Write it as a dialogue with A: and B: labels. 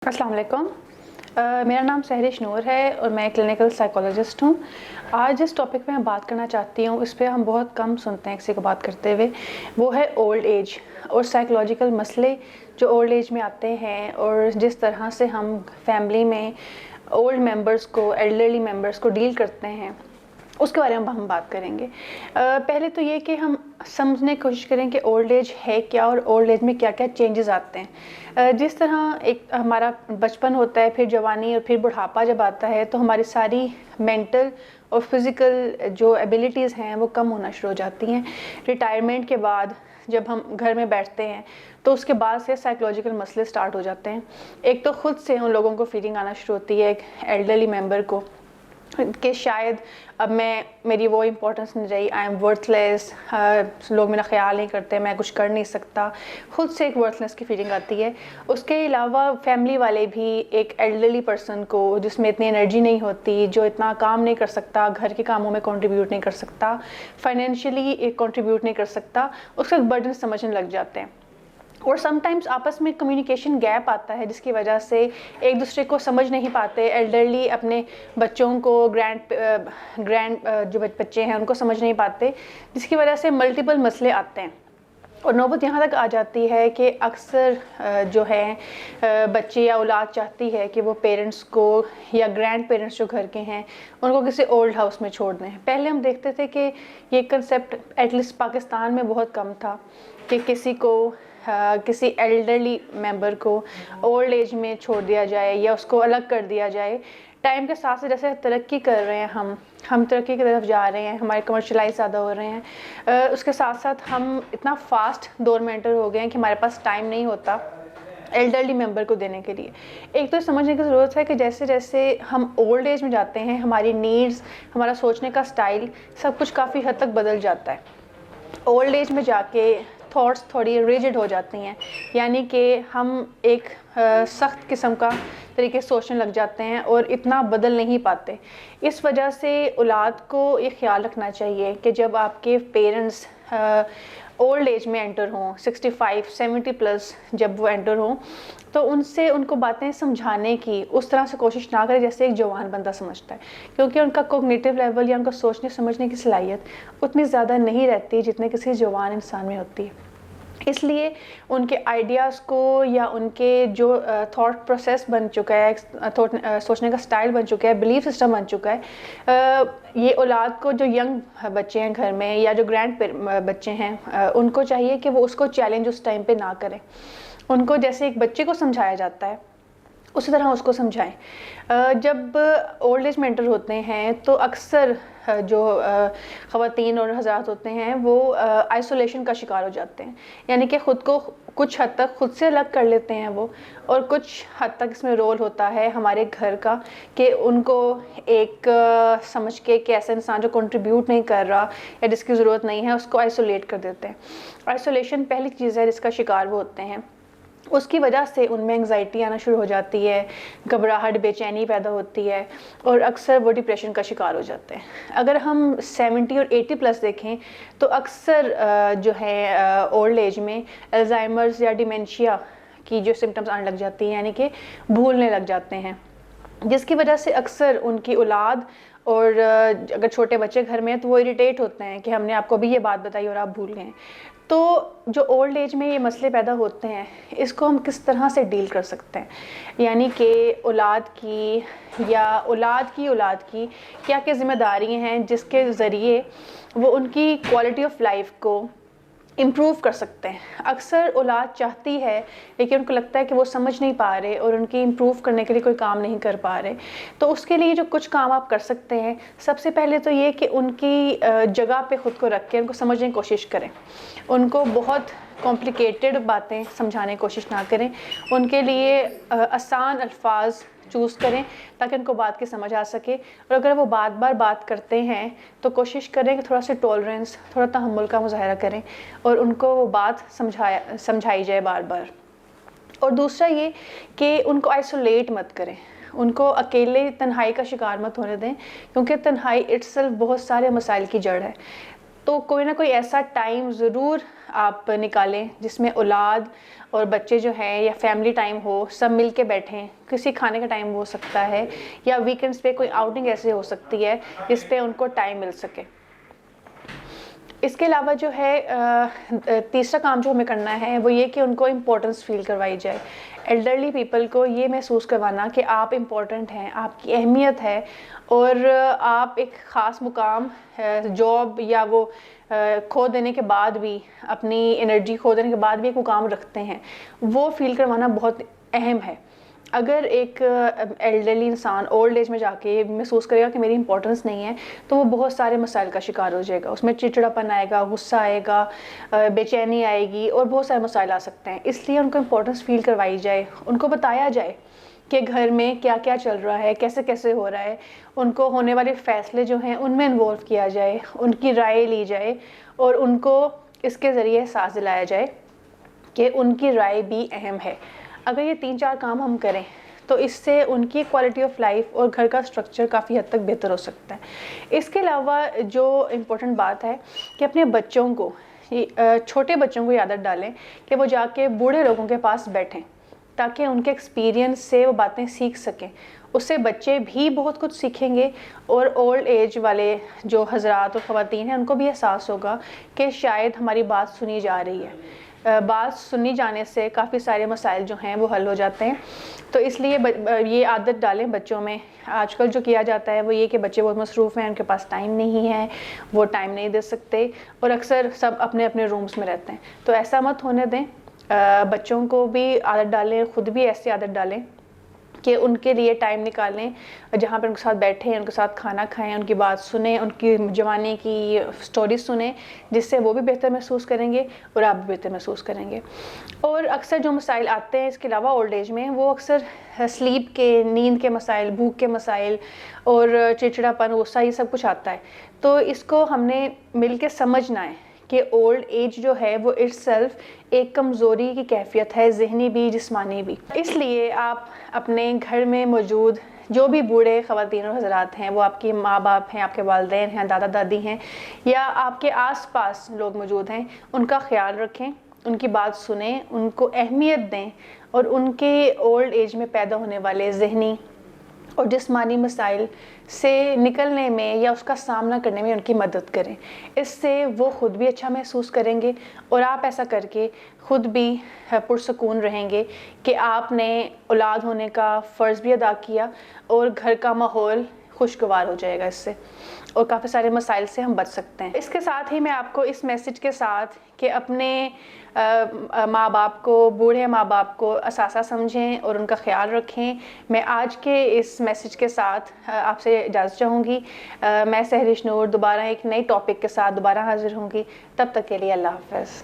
A: अस्सलाम वालेकुम। मेरा नाम सहरिश नूर है और मैं क्लिनिकल साइकोलॉजिस्ट हूँ। आज जिस टॉपिक पे मैं बात करना चाहती हूँ इस पे हम बहुत कम सुनते हैं किसी को बात करते हुए, वो है ओल्ड एज और साइकोलॉजिकल मसले जो ओल्ड एज में आते हैं और जिस तरह से हम फैमिली में ओल्ड मेंबर्स को, एल्डरली मेंबर्स को डील करते हैं, उसके बारे में हम बात करेंगे। पहले तो ये कि हम समझने की कोशिश करें कि ओल्ड एज है क्या और ओल्ड एज में क्या क्या चेंजेस आते हैं। जिस तरह एक हमारा बचपन होता है, फिर जवानी और फिर बुढ़ापा जब आता है तो हमारी सारी मेंटल और फिज़िकल जो एबिलिटीज़ हैं वो कम होना शुरू हो जाती हैं। रिटायरमेंट के बाद जब हम घर में बैठते हैं तो उसके बाद से साइकोलॉजिकल मसले स्टार्ट हो जाते हैं। एक तो ख़ुद से उन लोगों को फीलिंग आना शुरू होती है, एक एल्डरली मेंबर को, कि शायद अब मेरी वो इम्पोर्टेंस नहीं रही, आई एम वर्थलेस, लोग मेरा ख्याल नहीं करते, मैं कुछ कर नहीं सकता। खुद से एक वर्थलेस की फीलिंग आती है। उसके अलावा फैमिली वाले भी एक एल्डरली पर्सन को जिसमें इतनी एनर्जी नहीं होती, जो इतना काम नहीं कर सकता, घर के कामों में कंट्रीब्यूट नहीं कर सकता, फाइनेंशियली एक कंट्रीब्यूट नहीं कर सकता, उसका बर्डन समझने लग जाते हैं। और समटाइम्स आपस में कम्युनिकेशन गैप आता है जिसकी वजह से एक दूसरे को समझ नहीं पाते। एल्डरली अपने बच्चों को, जो बच्चे हैं उनको समझ नहीं पाते, जिसकी वजह से मल्टीपल मसले आते हैं। और नौबत यहाँ तक आ जाती है कि अक्सर जो है बच्चे या औलाद चाहती है कि वो पेरेंट्स को या ग्रैंड पेरेंट्स जो घर के हैं उनको किसी ओल्ड हाउस में छोड़ दें। पहले हम देखते थे कि ये कंसेप्ट एटलीस्ट पाकिस्तान में बहुत कम था कि किसी को किसी एल्डरली मेंबर को ओल्ड एज में छोड़ दिया जाए या उसको अलग कर दिया जाए। टाइम के साथ जैसे तरक्की कर रहे हैं, हम तरक्की की तरफ जा रहे हैं, हमारे कमर्शलाइज ज़्यादा हो रहे हैं, उसके साथ साथ हम इतना फास्ट दौर में एंटर हो गए हैं कि हमारे पास टाइम नहीं होता एल्डरली मेंबर को देने के लिए। एक तो समझने की ज़रूरत है कि जैसे जैसे हम ओल्ड एज में जाते हैं हमारी नीड्स, हमारा सोचने का स्टाइल, सब कुछ काफ़ी हद तक बदल जाता है। ओल्ड एज में जाके थॉट्स थोड़ी रिजिड हो जाती हैं, यानी कि हम एक सख्त किस्म का तरीके से सोचने लग जाते हैं और इतना बदल नहीं पाते। इस वजह से औलाद को ये ख्याल रखना चाहिए कि जब आपके पेरेंट्स ओल्ड एज में एंटर हों, 65-70 प्लस जब वो एंटर हों, तो उनको बातें समझाने की उस तरह से कोशिश ना करें जैसे एक जवान बंदा समझता है, क्योंकि उनका कॉग्निटिव लेवल या उनका सोचने समझने की सलाहियत उतनी ज़्यादा नहीं रहती जितने किसी जवान इंसान में होती है। इसलिए उनके आइडियाज़ को या उनके जो थॉट प्रोसेस बन चुका है, सोचने का स्टाइल बन चुका है, बिलीफ सिस्टम बन चुका है, ये औलाद को, जो यंग बच्चे हैं घर में या जो ग्रैंड बच्चे हैं, उनको चाहिए कि वो उसको चैलेंज उस टाइम पे ना करें। उनको जैसे एक बच्चे को समझाया जाता है उसी तरह उसको समझाएं। जब ओल्ड एज में एंटर होते हैं तो अक्सर जो ख़वातीन और हज़रात होते हैं वो आइसोलेशन का शिकार हो जाते हैं, यानी कि ख़ुद को कुछ हद तक खुद से अलग कर लेते हैं वो, और कुछ हद तक इसमें रोल होता है हमारे घर का कि उनको एक समझ के कि ऐसा इंसान जो कंट्रीब्यूट नहीं कर रहा या जिसकी ज़रूरत नहीं है उसको आइसोलेट कर देते हैं। आइसोलेशन पहली चीज़ है जिसका शिकार वो होते हैं। उसकी वजह से उनमें एंग्जाइटी आना शुरू हो जाती है, घबराहट, बेचैनी पैदा होती है और अक्सर वो डिप्रेशन का शिकार हो जाते हैं। अगर हम 70 और 80 प्लस देखें तो अक्सर जो है ओल्ड एज में अल्जाइमर्स या डिमेंशिया की जो सिम्टम्स आने लग जाती हैं, यानी कि भूलने लग जाते हैं, जिसकी वजह से अक्सर उनकी औलाद और अगर छोटे बच्चे घर में हैं तो वो इरिटेट होते हैं कि हमने आपको अभी ये बात बताई और आप भूल गए। तो जो ओल्ड एज में ये मसले पैदा होते हैं इसको हम किस तरह से डील कर सकते हैं, यानी कि औलाद की क्या क्या ज़िम्मेदारी हैं जिसके ज़रिए वो उनकी क्वालिटी ऑफ लाइफ को इम्प्रूव कर सकते हैं। अक्सर औलाद चाहती है लेकिन उनको लगता है कि वो समझ नहीं पा रहे और उनकी इम्प्रूव करने के लिए कोई काम नहीं कर पा रहे। तो उसके लिए जो कुछ काम आप कर सकते हैं, सबसे पहले तो ये कि उनकी जगह पे ख़ुद को रख के उनको समझने की कोशिश करें। उनको बहुत कॉम्प्लिकेटेड बातें समझाने की कोशिश ना करें, उनके लिए आसान अल्फाज चूज़ करें ताकि उनको बात की समझ आ सके। और अगर वो बार बार बात करते हैं तो कोशिश करें कि थोड़ा सा टॉलरेंस, थोड़ा तहम्मुल का मुज़ाहरा करें और उनको वो बात समझाई जाए बार बार। और दूसरा ये कि उनको आइसोलेट मत करें, उनको अकेले तन्हाई का शिकार मत होने दें, क्योंकि तन्हाई इट्सेल्फ बहुत सारे मसाइल की जड़ है। تو کوئی نہ کوئی ایسا ٹائم ضرور آپ نکالیں جس میں اولاد اور بچے جو ہیں یا فیملی ٹائم ہو، سب مل کے بیٹھیں. کسی کھانے کا ٹائم ہو سکتا ہے یا ویکنڈس پہ کوئی آؤٹنگ ایسے ہو سکتی ہے جس پہ ان کو ٹائم مل سکے. اس کے علاوہ جو ہے تیسرا کام جو ہمیں کرنا ہے وہ یہ کہ ان کو امپورٹنس فیل کروائی جائے. ایلڈرلی پیپل کو یہ محسوس کروانا کہ آپ امپورٹنٹ ہیں، آپ کی اہمیت ہے، اور آپ ایک خاص مقام جاب یا وہ کھو دینے کے بعد بھی، اپنی انرجی کھو دینے کے بعد بھی ایک مقام رکھتے ہیں، وہ فیل کروانا بہت اہم ہے. اگر ایک ایلڈرلی انسان اولڈ ایج میں جا کے محسوس کرے گا کہ میری امپورٹنس نہیں ہے، تو وہ بہت سارے مسائل کا شکار ہو جائے گا. اس میں چڑچڑاپن آئے گا، غصہ آئے گا، بے چینی آئے گی، اور بہت سارے مسائل آ سکتے ہیں. اس لیے ان کو امپورٹنس فیل کروائی جائے، ان کو بتایا جائے کہ گھر میں کیا کیا چل رہا ہے، کیسے کیسے ہو رہا ہے. ان کو ہونے والے فیصلے جو ہیں ان میں انوالو کیا جائے، ان کی رائے لی جائے، اور ان کو اس کے ذریعے احساس دلایا جائے کہ ان کی رائے بھی اہم ہے. اگر یہ 3-4 کام ہم کریں تو اس سے ان کی کوالٹی آف لائف اور گھر کا سٹرکچر کافی حد تک بہتر ہو سکتا ہے. اس کے علاوہ جو امپورٹنٹ بات ہے کہ اپنے بچوں کو، چھوٹے بچوں کو عادت ڈالیں کہ وہ جا کے بوڑھے لوگوں کے پاس بیٹھیں، تاکہ ان کے ایکسپیرینس سے وہ باتیں سیکھ سکیں. اس سے بچے بھی بہت کچھ سیکھیں گے، اور اولڈ ایج والے جو حضرات اور خواتین ہیں ان کو بھی احساس ہوگا کہ شاید ہماری بات سنی جا رہی ہے. بات سنی جانے سے کافی سارے مسائل جو ہیں وہ حل ہو جاتے ہیں. تو اس لیے یہ عادت ڈالیں بچوں میں. آج کل جو کیا جاتا ہے وہ یہ کہ بچے بہت مصروف ہیں، ان کے پاس ٹائم نہیں ہے، وہ ٹائم نہیں دے سکتے، اور اکثر سب اپنے اپنے رومز میں رہتے ہیں. تو ایسا مت ہونے دیں. بچوں کو بھی عادت ڈالیں، خود بھی ایسی عادت ڈالیں کہ ان کے لیے ٹائم نکالیں جہاں پہ ان کے ساتھ بیٹھیں، ان کے ساتھ کھانا کھائیں، ان کی بات سنیں، ان کی جوانی کی سٹوریز سنیں، جس سے وہ بھی بہتر محسوس کریں گے اور آپ بھی بہتر محسوس کریں گے. اور اکثر جو مسائل آتے ہیں اس کے علاوہ اولڈ ایج میں، وہ اکثر سلیپ کے، نیند کے مسائل، بھوک کے مسائل، اور چڑچڑاپن، غصہ، یہ سب کچھ آتا ہے. تو اس کو ہم نے مل کے سمجھنا ہے کہ اولڈ ایج جو ہے وہ اٹ سیلف ایک کمزوری کی کیفیت ہے، ذہنی بھی، جسمانی بھی. اس لیے آپ اپنے گھر میں موجود جو بھی بوڑھے خواتین اور حضرات ہیں، وہ آپ کی ماں باپ ہیں، آپ کے والدین ہیں، دادا دادی ہیں، یا آپ کے آس پاس لوگ موجود ہیں، ان کا خیال رکھیں، ان کی بات سنیں، ان کو اہمیت دیں، اور ان کے اولڈ ایج میں پیدا ہونے والے ذہنی اور جسمانی مسائل سے نکلنے میں یا اس کا سامنا کرنے میں ان کی مدد کریں. اس سے وہ خود بھی اچھا محسوس کریں گے، اور آپ ایسا کر کے خود بھی پرسکون رہیں گے کہ آپ نے اولاد ہونے کا فرض بھی ادا کیا، اور گھر کا ماحول خوشگوار ہو جائے گا اس سے، اور کافی سارے مسائل سے ہم بچ سکتے ہیں. اس کے ساتھ ہی میں آپ کو اس میسج کے ساتھ کہ اپنے ماں باپ کو، بوڑھے ماں باپ کو اثاثہ سمجھیں اور ان کا خیال رکھیں، میں آج کے اس میسج کے ساتھ آپ سے اجازت چاہوں گی. میں سحرش نور دوبارہ ایک نئی ٹاپک کے ساتھ دوبارہ حاضر ہوں گی. تب تک کے لیے اللہ حافظ.